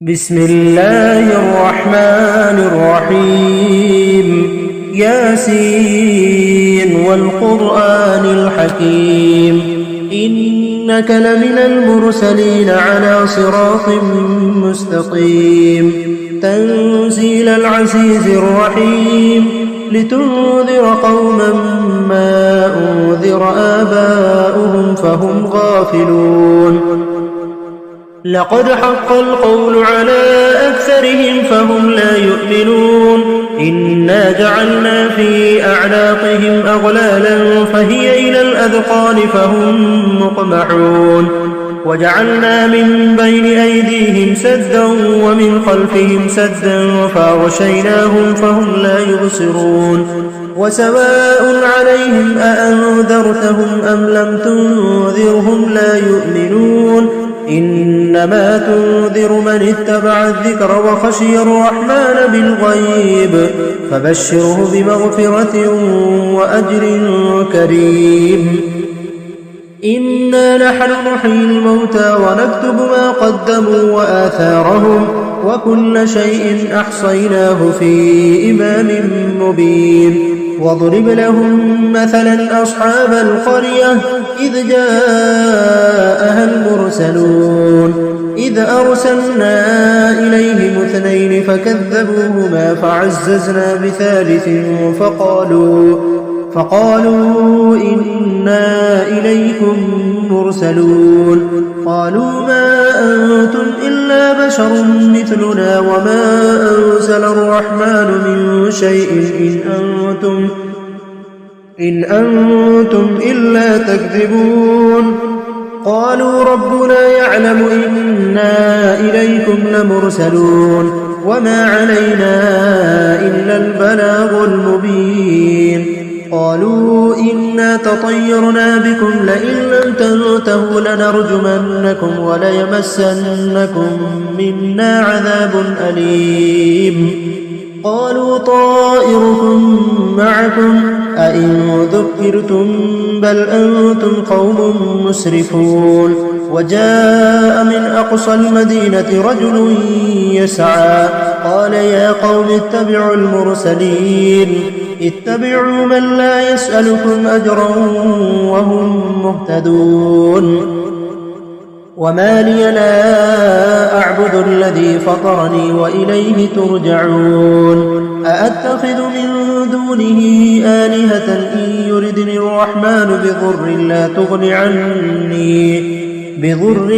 بسم الله الرحمن الرحيم ياسين والقرآن الحكيم إنك لمن المرسلين على صراط مستقيم تنزيل العزيز الرحيم لتنذر قوما ما أنذر آباؤهم فهم غافلون لقد حق القول على أكثرهم فهم لا يؤمنون إنا جعلنا في أعناقهم أغلالا فهي إلى الأذقان فهم مقمحون وجعلنا من بين أيديهم سدا ومن خلفهم سدا فأغشيناهم فهم لا يبصرون وسواء عليهم أأنذرتهم أم لم تنذرهم لا يؤمنون إنما تنذر من اتبع الذكر وخشي الرحمن بالغيب فبشره بمغفرة وأجر كريم إنا نحن نحيي الموتى ونكتب ما قدموا وآثارهم وكل شيء أحصيناه في إمام مبين واضرب لهم مثلا أصحاب القرية إذ جاءها المرسلون إذ أرسلنا إليهم 2 فكذبوهما فعززنا بثالث فقالوا إنا إليكم مرسلون قالوا ما أنتم إلا بشر مثلنا وما أنزل الرحمن من شيء إن أنتم إلا تكذبون قالوا ربنا يعلم إنا إليكم لمرسلون وما علينا إلا البلاغ المبين قالوا إنا تطيرنا بكم لئن لم تنتهوا لنرجمنكم وليمسنكم منا عذاب أليم قالوا طائركم معكم أئن ذكرتم بل أنتم قوم مسرفون وجاء من أقصى المدينة رجل يسعى قال يا قوم اتبعوا المرسلين اتبعوا من لا يسألكم أجرا وهم مهتدون وما لي لا أعبد الذي فطرني وإليه ترجعون أأتخذ من دونه آلهة إن يردني الرحمن بضر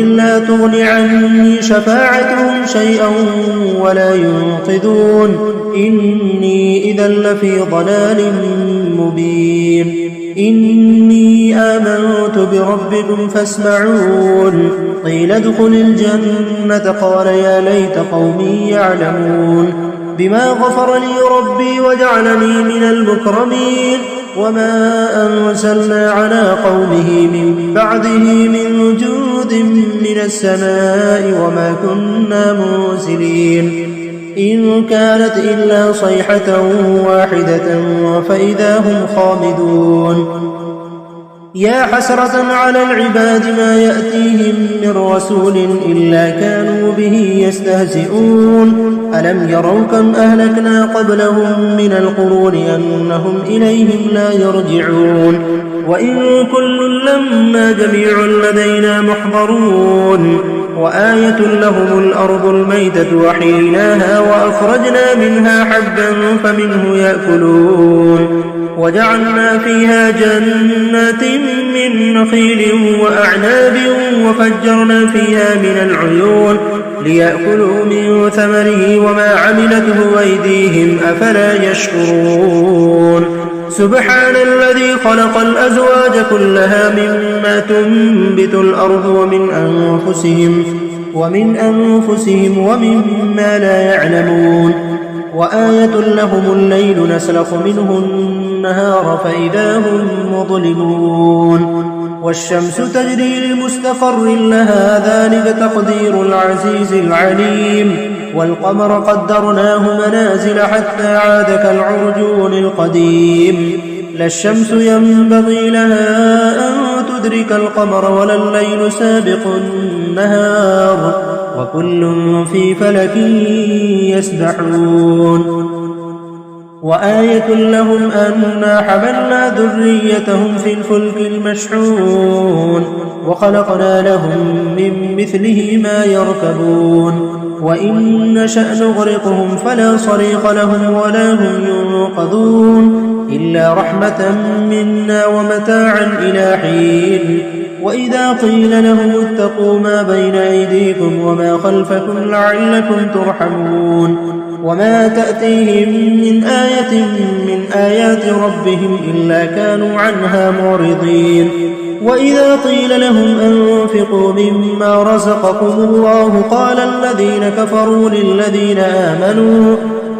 لا تغن عني شفاعتهم شيئا ولا ينقذون إني إذا لفي ضلال مبين إني آمنت بربكم فاسمعون قيل ادخل الجنة قال يا ليت قومي يعلمون بما غفر لي ربي وجعلني من المكرمين وما أنزلنا على قومه من بعده من جود من السماء وما كنا منزلين إن كانت إلا صيحة واحدة فإذا هم خامدون يا حسرة على العباد ما يأتيهم من رسول إلا كانوا به يستهزئون ألم يروا كم أهلكنا قبلهم من القرون أنهم إليهم لا يرجعون وإن كل لما جميع لدينا محضرون وآية لهم الأرض الميتة وحييناها وأخرجنا منها حبا فمنه يأكلون وجعلنا فيها جنات من نخيل وأعناب وفجرنا فيها من العيون ليأكلوا من ثمره وما عملته أيديهم أفلا يشكرون سبحان الذي خلق الأزواج كلها مما تنبت الأرض ومن أنفسهم ومما لا يعلمون وآية لهم الليل نسلخ منه النهار فإذا هم مظلمون والشمس تجري لمستقر لها ذلك تقدير العزيز العليم والقمر قدرناه منازل حتى عاد كالعرجون القديم لا الشمس ينبغي لها أن يدرك القمر ولا الليل سابق النهار وكل في فلك يسبحون وآية لهم أنا حملنا ذريتهم في الفلك المشحون وخلقنا لهم من مثله ما يركبون وإن نشأ نغرقهم فلا صريخ لهم ولا هم ينقذون إلا رحمة منا ومتاعا إلى حين وإذا قيل لهم اتقوا ما بين أيديكم وما خلفكم لعلكم ترحمون وما تأتيهم من آية من آيات ربهم إلا كانوا عنها معرضين وإذا قيل لهم أنفقوا مما رزقكم الله قال الذين كفروا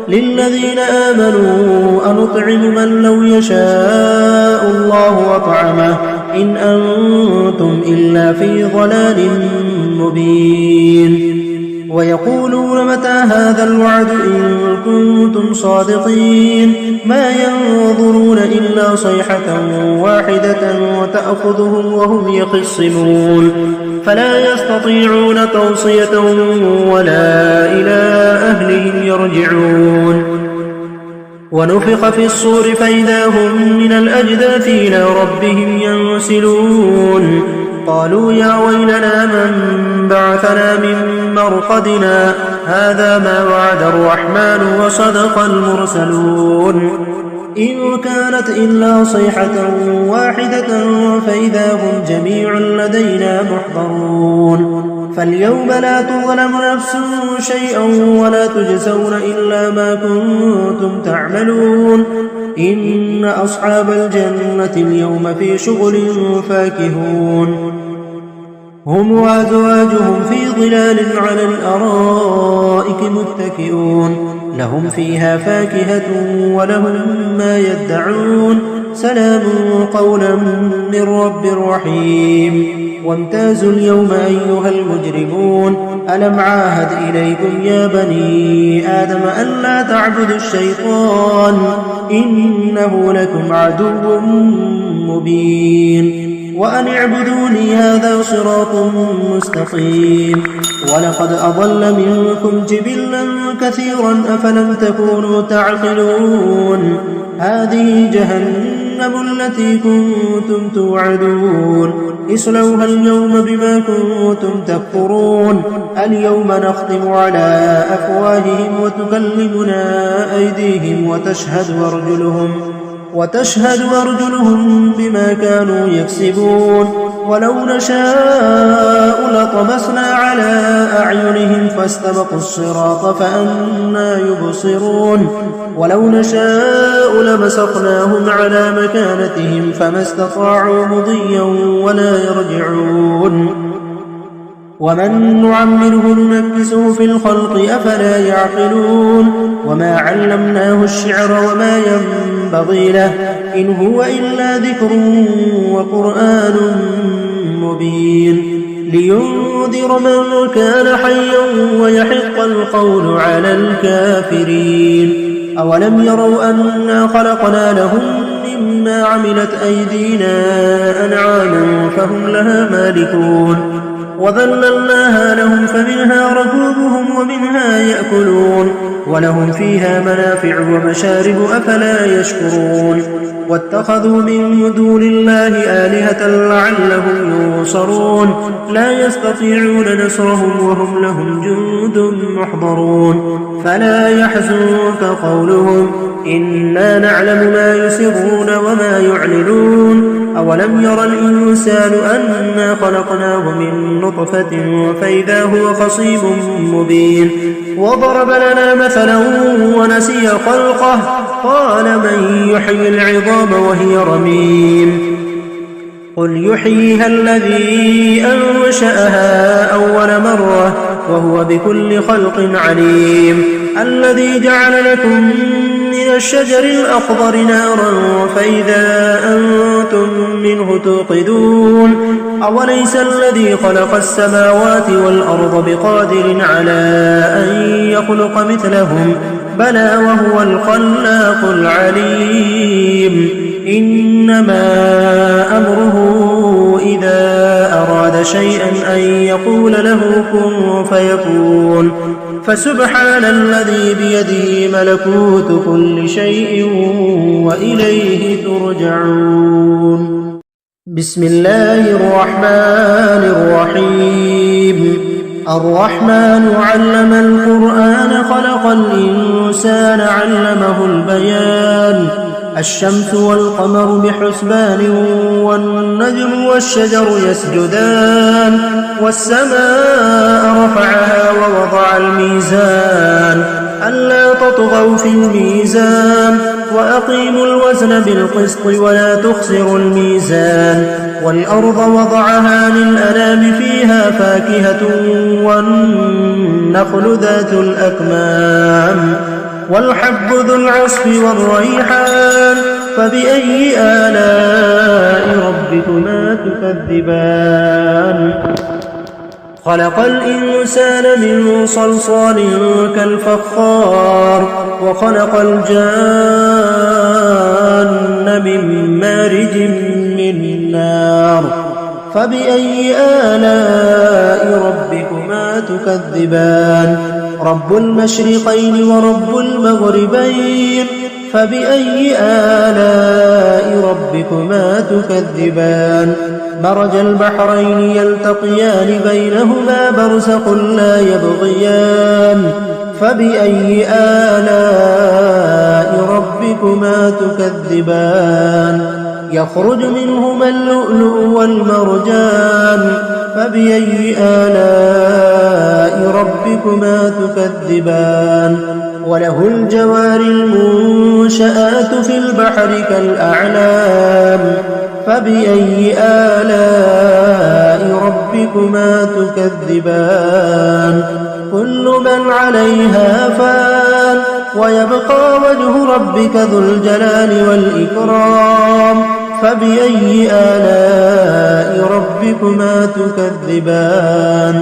للذين آمنوا أنطعم من لو يشاء الله أطعمه إن أنتم إلا في ضلال مبين ويقولون متى هذا الوعد إن كنتم صادقين ما ينظرون إلا صيحة واحدة وتأخذهم وهم يخصمون فلا يستطيعون توصية ولا إلى أهلهم يرجعون ونفخ في الصور فإذا هم من الأجداث إلى ربهم ينسلون قالوا يا ويلنا من بعثنا من مرقدنا هذا ما وعد الرحمن وصدق المرسلون إن كانت إلا صيحة واحدة فإذا هم جميع لدينا محضرون فاليوم لا تظلم نفس شيئا ولا تجزون إلا ما كنتم تعملون إن أصحاب الجنة اليوم في شغل فاكهون هم وأزواجهم في ظلال على الأرائك متكئون لهم فيها فاكهة ولهم ما يدعون سلام قولا من رب رحيم وامتازوا اليوم أيها المجرمون ألم عاهد إليكم يا بني آدم ألا تعبدوا الشيطان إنه لكم عدو مبين وأن اعبدوني هذا صراط مستقيم ولقد أضل منكم جبلا كثيرا أفلم تكونوا تعقلون هذه جهنم التي كنتم توعدون اصلوها اليوم بما كنتم تكفرون اليوم نختم على أفواههم وتكلمنا أيديهم وتشهد أرجلهم بما كانوا يكسبون ولو نشاء لطمسنا على أعينهم فاستبقوا الصراط فأنى يبصرون ولو نشاء لمسخناهم على مكانتهم فما استطاعوا مضيا ولا يرجعون ومن نعمره ننكسه في الخلق أفلا يعقلون وما علمناه الشعر وما ينبغي له إن هو إلا ذكر وقرآن مبين لينذر من كان حيا ويحق القول على الكافرين أولم يروا أنا خلقنا لهم مما عملت أيدينا أنعاما فهم لها مالكون وذللناها لهم فمنها ركوبهم ومنها يأكلون ولهم فيها منافع ومشارب أفلا يشكرون واتخذوا من دون الله آلهة لعلهم ينصرون لا يستطيعون نصرهم وهم لهم جند محضرون فلا يحزنك قولهم إنا نعلم ما يسرون وما يعلنون أولم ير الإنسان أنا خلقناه من نطفة فإذا هو خصيب مبين وضرب لنا مثلا ونسي خلقه قال من يحيي العظام وهي رميم قل يحييها الذي أنشأها أول مرة وهو بكل خلق عليم الذي جعل لكم من الشجر الأخضر نارا فإذا أنتم منه توقدون أوليس الذي خلق السماوات والأرض بقادر على أن يخلق مثلهم بلى وهو الخلاق العليم إنما أمره إذا شيئا أن يقول له كن فيكون. فسبحان الذي بيده ملكوت كل شيء وإليه ترجعون. بسم الله الرحمن الرحيم. الرحمن علم القرآن خلق الإنسان علمه البيان. الشمس والقمر بحسبان والنجم والشجر يسجدان والسماء رفعها ووضع الميزان ألا تطغوا في الميزان وأقيموا الوزن بالقسط ولا تخسروا الميزان والأرض وضعها للأنام فيها فاكهة والنخل ذات الأكمام والحب ذو العصف والريحان فبأي آلاء ربكما تكذبان. خلق الإنسان من صلصال كالفخار وخلق الجان من مارج من نار فبأي آلاء ربكما تكذبان. رب المشرقين ورب المغربين فبأي آلاء ربكما تكذبان. مرج البحرين يلتقيان بينهما برزخ لا يبغيان فبأي آلاء ربكما تكذبان. يخرج منهما اللؤلؤ والمرجان فبأي آلاء ربكما تكذبان. وله الجوار المنشآت في البحر كالأعلام فبأي آلاء ربكما تكذبان. كل من عليها فان ويبقى وجه ربك ذو الجلال والإكرام فبأي آلاء ربكما تكذبان.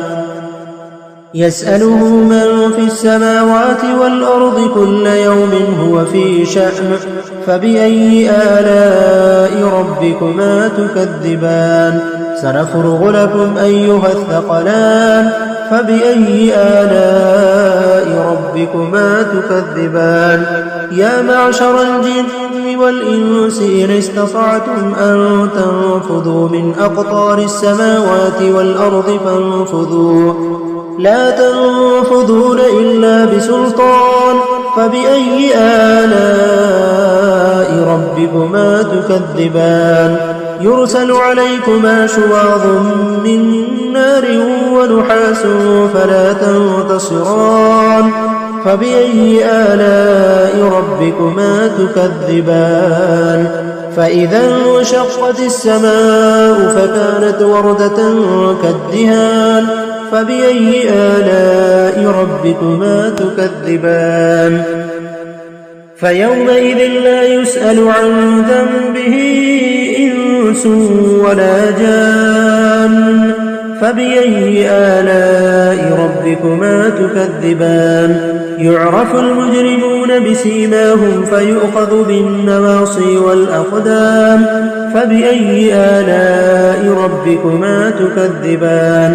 يسأله من في السماوات والأرض كل يوم هو في شأن فبأي آلاء ربكما تكذبان. سنفرغ لكم أيها الثقلان فبأي آلاء ربكما تكذبان. يا معشر الجن والإنس إن استطعتم أن تنفذوا من أقطار السماوات والأرض فانفذوا لا تنفذون إلا بسلطان فبأي آلاء ربكما تكذبان. يرسل عليكما شواظ من نار ونحاس فلا تنتصران فبأي آلاء ربكما تكذبان. فإذا انشقت السماء فكانت وردة كالدهان فبأي آلاء ربكما تكذبان. فيومئذ لا يسأل عن ذنبه إنس ولا جان فبأي آلاء ربكما تكذبان. يعرف المجرمون بسيماهم فيؤخذ بالنواصي والأقدام فبأي آلاء ربكما تكذبان.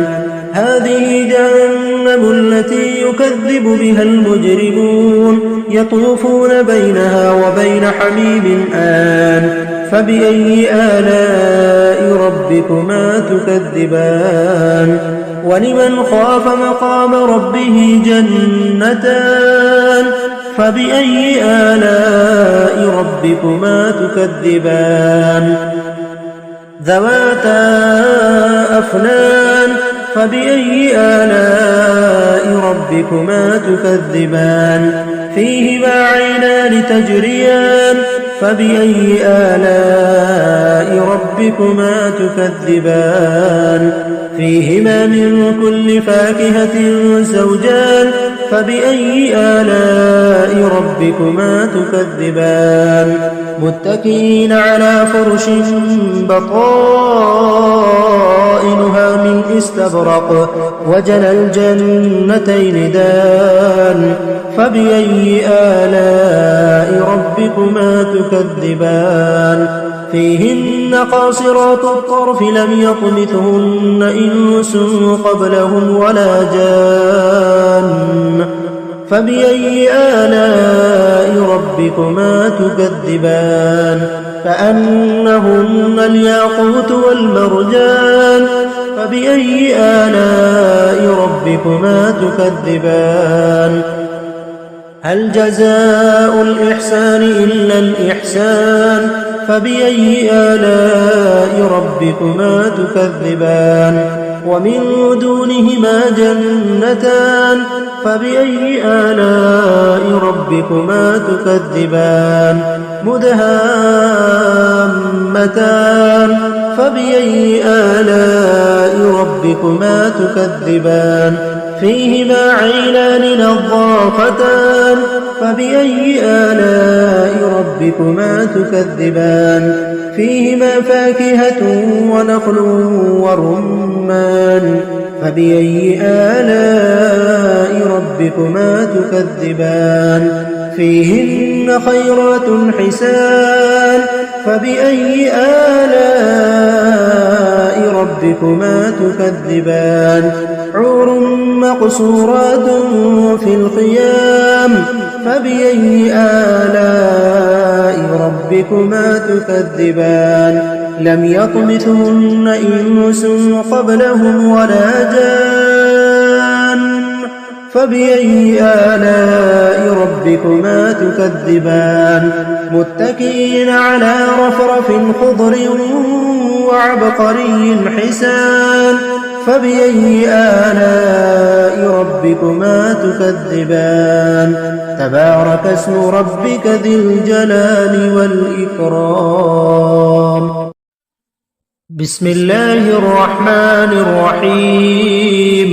هذه جهنم التي يكذب بها المجرمون يطوفون بينها وبين حميم آن فبأي آلاء ربكما تكذبان. ولمن خاف مقام ربه جنتان فبأي آلاء ربكما تكذبان. ذواتا أفنان فبأي آلاء ربكما تكذبان. فيهما عينان تجريان فبأي آلاء ربكما تكذبان. فيهما من كل فاكهة زوجان فبأي آلاء ربكما تكذبان. متكئين على فرش بطائنها من استبرق وجنى الجنتين دان فبأي آلاء ربكما تكذبان. فيهن قاصرات الطرف لم يطمثهن إنس قبلهم ولا جان فبأي آلاء ربكما تكذبان كأنهن الياقوت والمرجان فبأي آلاء ربكما تكذبان هل جزاء الإحسان إلا الإحسان فبأي آلاء ربكما تكذبان ومن دونهما جنتان فبأي آلاء ربكما تكذبان مدهامتان فبأي آلاء ربكما تكذبان فيهما عينان نضاختان فبأي آلاء ربكما تكذبان فيهما فاكهة ونخل ورمان فبأي آلاء ربكما تكذبان فيهن خيرات حسان فبأي آلاء ربكما تكذبان حور مقصورات في الخيام فبأي آلاء ربكما تكذبان لم يطمثهن إنس قبلهم ولا جان فبأي آلاء ربكما تكذبان متكئين على رفرف خضر وعبقري حسان فبأي آلاء ربكما تكذبان تبارك اسم ربك ذي الجلال والإكرام بسم الله الرحمن الرحيم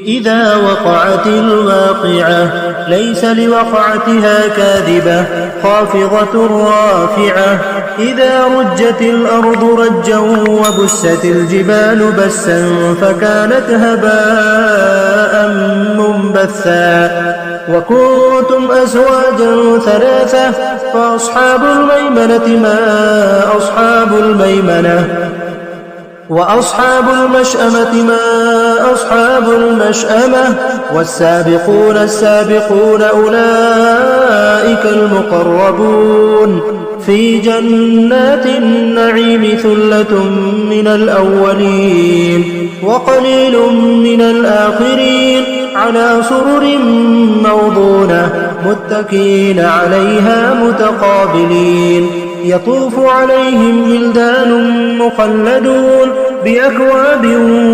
إذا وقعت الواقعة ليس لوقعتها كاذبة خافضة رافعة إذا رجت الأرض رجا وبست الجبال بسا فكانت هباء منبثا وكنتم أزواجا ثلاثة فأصحاب الميمنة ما أصحاب الميمنة وأصحاب المشأمة ما أصحاب المشأمة والسابقون السابقون أولئك المقربون في جنات النعيم ثلة من الأولين وقليل من الآخرين على سرر موضونة متكئين عليها متقابلين يطوف عليهم ولدان مخلدون بأكواب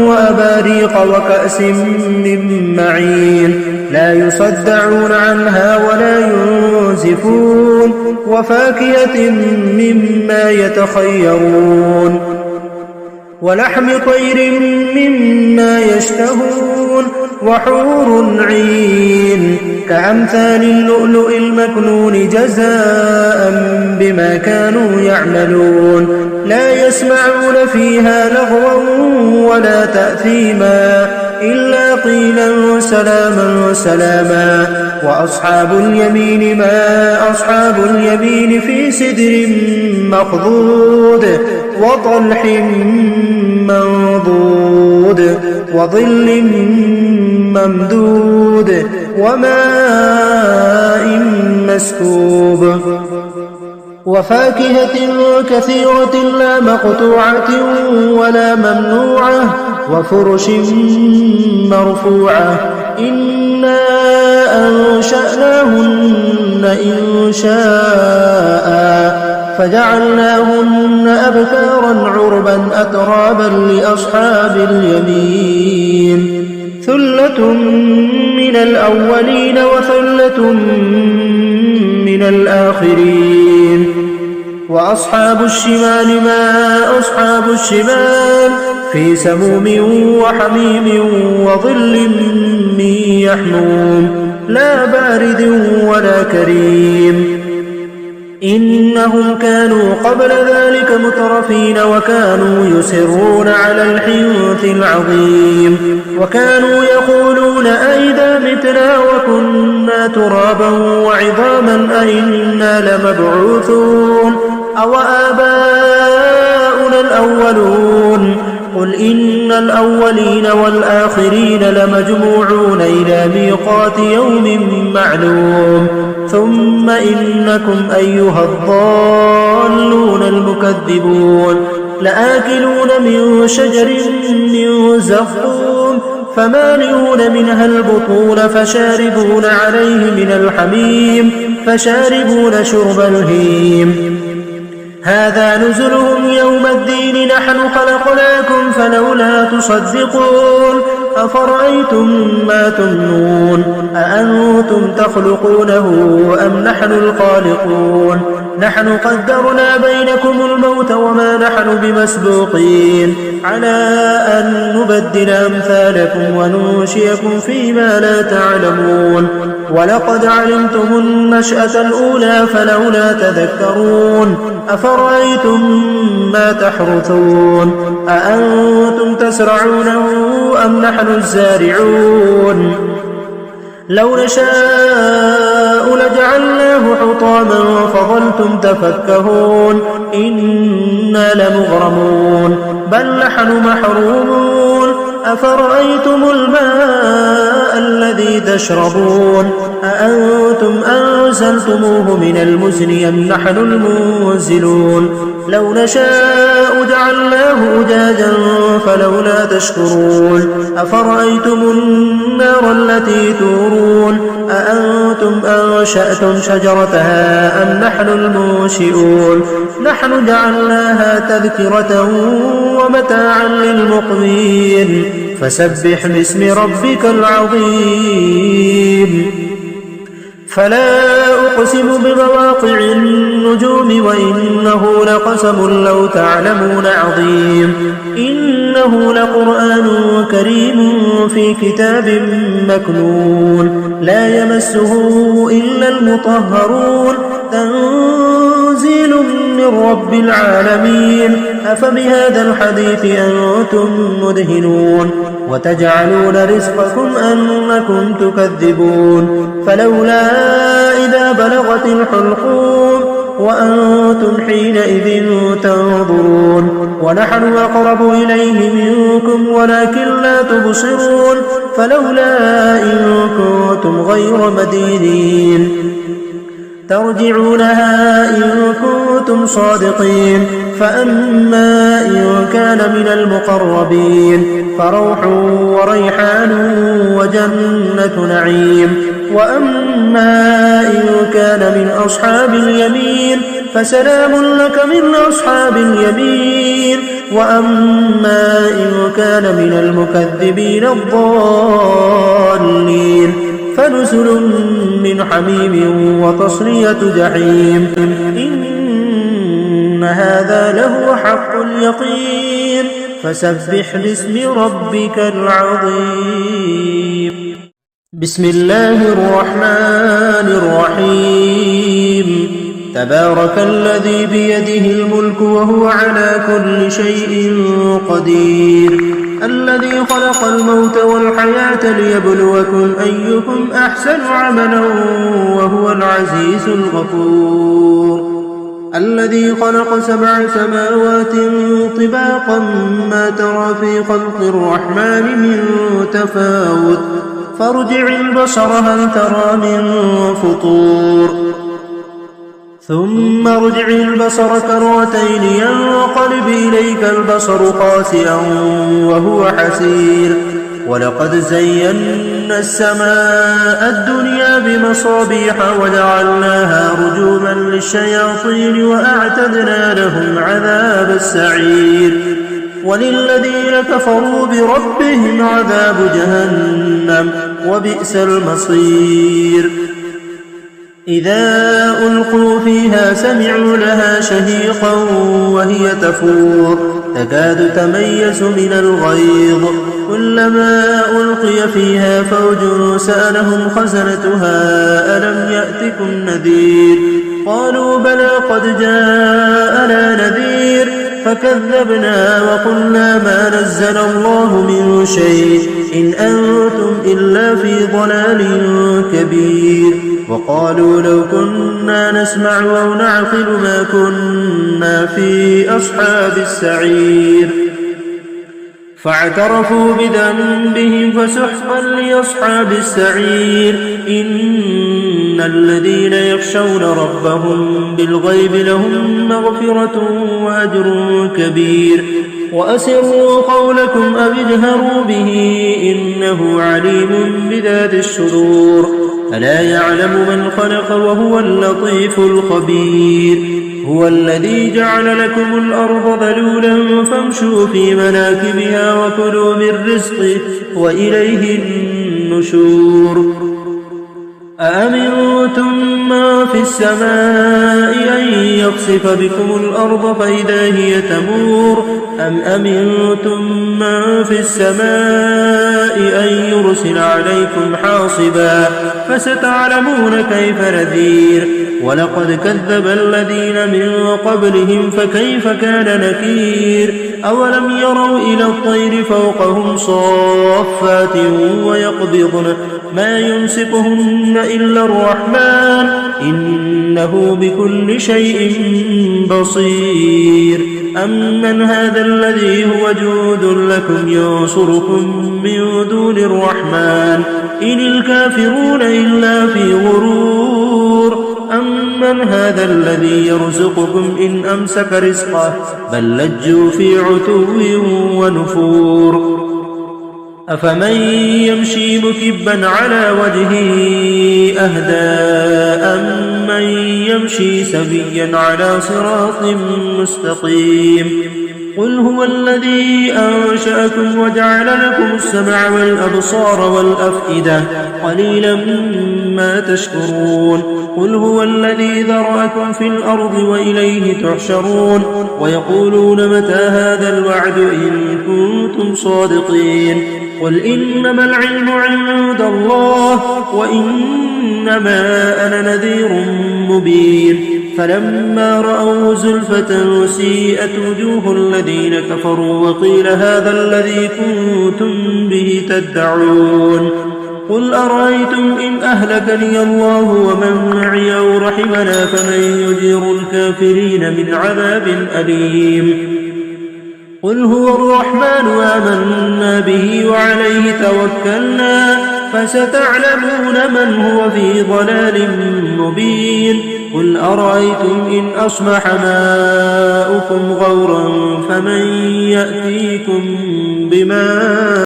وأباريق وكأس من معين لا يصدعون عنها ولا ينزفون وفاكهة مما يتخيرون ولحم طير مما يشتهون وحور عين كأمثال اللؤلؤ المكنون جزاء بما كانوا يعملون لا يسمعون فيها لغوا ولا تأثيما إلا قيلا سلاما سلاما وأصحاب اليمين ما أصحاب اليمين في سدر مخضود وطلح منضود وظل ممدود وماء مسكوب وفاكهة كثيرة لا مقطوعة ولا ممنوعة وفرش مرفوعة إنا أنشأناهن إنشاء فجعلناهن أبكارا عربا أترابا لأصحاب اليمين ثلة من الأولين وثلة من الآخرين وأصحاب الشمال ما أصحاب الشمال في سموم وحميم وظل من يحموم لا بارد ولا كريم إنهم كانوا قبل ذلك مترفين وكانوا يصرون على الحنث العظيم وكانوا يقولون أئذا متنا وكنا ترابا وعظاما أئنا لمبعوثون أوآباؤنا الأولون قل إن الأولين والآخرين لمجموعون إلى ميقات يوم معلوم ثم إنكم أيها الضالون المكذبون لآكلون من شجر من زقوم فمالئون منها البطون فشاربون عليه من الحميم فشاربون شرب الهيم هذا نزلهم يوم الدين نحن خلقناكم فلولا تصدقون أفرأيتم ما تمنون أأنتم تخلقونه أم نحن الخالقون نحن قدرنا بينكم الموت وما نحن بمسبوقين على أن نبدل أمثالكم وننشئكم فيما لا تعلمون ولقد علمتم النشأة الأولى فلولا تذكرون أفرأيتم ما تحرثون أأنتم تزرعونه أم نحن الزارعون لو نشاء لجعلناه حطاما فظلتم تفكهون إنا لمغرمون بل نحن محرومون أفرأيتم الماء الذي تشربون أأنتم أنزلتموه من المزن أم نحن المنزلون لو نشاء جعلناه أجاجا فلولا تشكرون أفرأيتم النار التي تورون أأنتم أنشأتم شجرتها أم نحن المنشئون نحن جعلناها تذكرة ومتاعا للمقوين فسبح باسم ربك العظيم فلا أقسم بمواقع النجوم وإنه لقسم لو تعلمون عظيم إنه لقرآن كريم في كتاب مكنون لا يمسه إلا المطهرون تنزيل من رب العالمين أفبهذا الحديث أنتم مدهنون وتجعلون رزقكم أنكم تكذبون فلولا إذا بلغت الحلقوم وأنتم حينئذ تنظرون ونحن أقرب إليه منكم ولكن لا تبصرون فلولا إن كنتم غير مدينين ترجعونها إن كنتم صادقين فأما إن كان من المقربين فروح وريحان وجنة نعيم وأما إن كان من أصحاب اليمين فسلام لك من أصحاب اليمين وأما إن كان من المكذبين الضالين فنزل من حميم وتصلية جحيم إن هذا لهو حق اليقين فسبح باسم ربك العظيم بسم الله الرحمن الرحيم تبارك الذي بيده الملك وهو على كل شيء قدير الذي خلق الموت والحياة ليبلوكم أيكم أحسن عملا وهو العزيز الغفور الذي خلق 7 سماوات طباقا ما ترى في خلق الرحمن من تفاوت فارجع البصر هل ترى من فطور ثم ارجع البصر كرتين ينقلب إليك البصر خاسئا وهو حسير ولقد زينا السماء الدنيا بمصابيح وجعلناها رجوما للشياطين وأعتدنا لهم عذاب السعير وللذين كفروا بربهم عذاب جهنم وبئس المصير إذا ألقوا فيها سمعوا لها شهيقا وهي تفور تكاد تميز من الغيظ كلما ألقي فيها فوج سألهم خزنتها ألم يأتكم نذير قالوا بلى قد جاءنا نذير فكذبنا وقلنا ما نزل الله من شيء إن أنتم إلا في ضلال كبير وقالوا لو كنا نسمع أو نعقل ما كنا في أصحاب السعير فاعترفوا بذنبهم فسحقا لأصحاب السعير إن الذين يخشون ربهم بالغيب لهم مغفرة وأجر كبير وأسروا قولكم أو اجهروا به إنه عليم بذات الصدور ألا يعلم من خلق وهو اللطيف الخبير هو الذي جعل لكم الأرض ذلولا فامشوا في مناكبها وكلوا من رزقه وإليه النشور أأمنتم ما في السماء أن يخسف بكم الأرض فإذا هي تمور أم أمنتم ما في السماء أن يرسل عليكم حاصبا فستعلمون كيف نذير ولقد كذب الذين من قبلهم فكيف كان نكير أولم يروا إلى الطير فوقهم صافات ويقبضن ما يمسكهن إلا الرحمن إنه بكل شيء بصير أمن هذا الذي هو جود لكم ينصركم من دون الرحمن إن الكافرون إلا في غرور أمن هذا الذي يرزقكم إن أمسك رزقه بل لجوا في عتو ونفور أفمن يمشي مكبا على وجهه أهدى أمن يمشي سويا على صراط مستقيم قل هو الذي أنشأكم وجعل لكم السمع والأبصار والأفئدة قليلا ما تشكرون قل هو الذي ذرأكم في الأرض وإليه تحشرون ويقولون متى هذا الوعد إن كنتم صادقين قل إنما العلم عند الله وإنما أنا نذير مبين فلما رأوا زلفة سيئت وجوه الذين كفروا وقيل هذا الذي كنتم به تدعون قل أرأيتم إن أهلكني الله ومن معي أو رحمنا فمن يجير الكافرين من عذاب أليم قل هو الرحمن آمنا به وعليه توكلنا فستعلمون من هو في ضلال مبين قل أرأيتم إن أصبح ماؤكم غورا فمن يأتيكم بماء